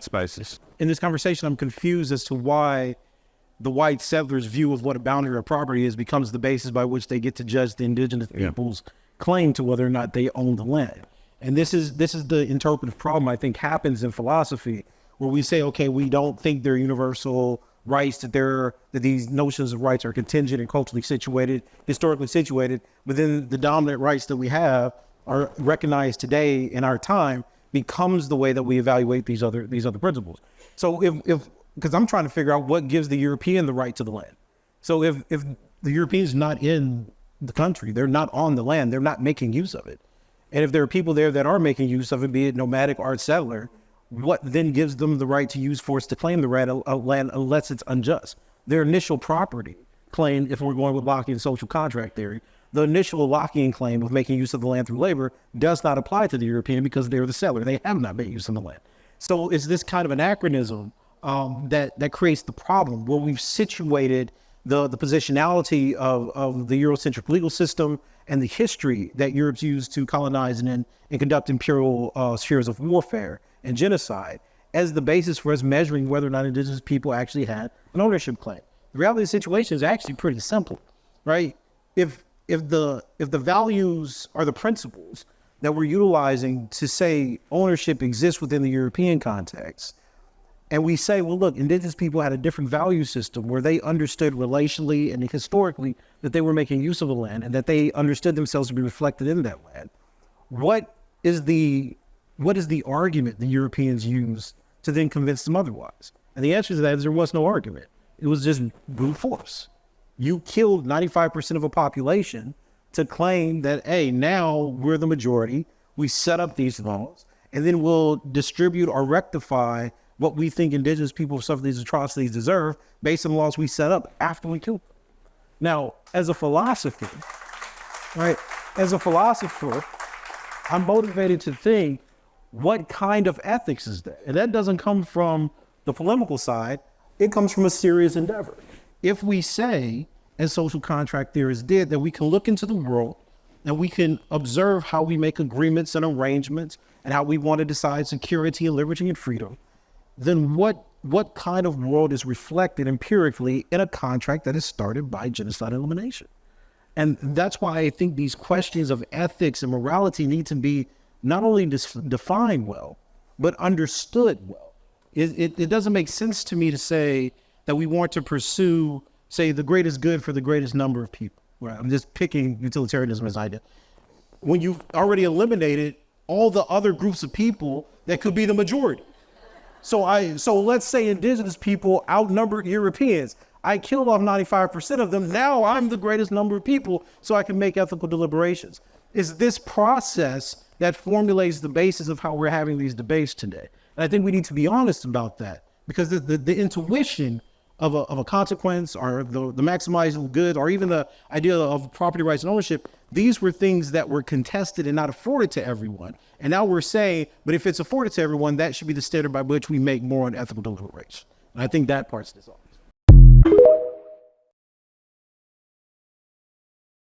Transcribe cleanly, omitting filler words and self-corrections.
spaces. In this conversation, I'm confused as to why the white settlers' view of what a boundary of property is becomes the basis by which they get to judge the indigenous people's claim to whether or not they own the land. And this is the interpretive problem I think happens in philosophy, where we say, okay, we don't think they're universal rights, that these notions of rights are contingent and culturally situated, historically situated, but then the dominant rights that we have are recognized today in our time becomes the way that we evaluate these other principles. So if because I'm trying to figure out what gives the European the right to the land. So if the Europeans not in the country, they're not on the land, they're not making use of it. And if there are people there that are making use of it, be it nomadic or settler, what then gives them the right to use force to claim the land unless it's unjust? Their initial property claim, if we're going with Lockean social contract theory, the initial Lockean claim of making use of the land through labor does not apply to the European because they're the settler. They have not made use of the land. So it's this kind of anachronism that creates the problem where we've situated the positionality of the Eurocentric legal system and the history that Europe's used to colonize and conduct imperial spheres of warfare and genocide as the basis for us measuring whether or not indigenous people actually had an ownership claim. The reality of the situation is actually pretty simple, right? If the values are the principles that we're utilizing to say ownership exists within the European context, and we say, well, look, indigenous people had a different value system where they understood relationally and historically that they were making use of the land and that they understood themselves to be reflected in that land. What is the argument the Europeans used to then convince them otherwise? And the answer to that is there was no argument. It was just brute force. You killed 95% of a population to claim that, hey, now we're the majority, we set up these laws, and then we'll distribute or rectify what we think indigenous people who suffer these atrocities deserve based on the laws we set up after we killed them. Now, as a philosopher, I'm motivated to think, what kind of ethics is that? And that doesn't come from the polemical side. It comes from a serious endeavor. If we say, as social contract theorists did, that we can look into the world and we can observe how we make agreements and arrangements and how we want to decide security and liberty and freedom, then what kind of world is reflected empirically in a contract that is started by genocide and elimination? And that's why I think these questions of ethics and morality need to be not only defined well, but understood well. It doesn't make sense to me to say that we want to pursue, say, the greatest good for the greatest number of people. Right? I'm just picking utilitarianism as an idea. When you've already eliminated all the other groups of people that could be the majority. So let's say indigenous people outnumber Europeans. I killed off 95% of them. Now I'm the greatest number of people, so I can make ethical deliberations. It's this process that formulates the basis of how we're having these debates today. And I think we need to be honest about that, because the intuition of a consequence or the maximizing of good or even the idea of property rights and ownership, these were things that were contested and not afforded to everyone. And now we're saying, but if it's afforded to everyone, that should be the standard by which we make moral and ethical deliberation. And I think that part's this off.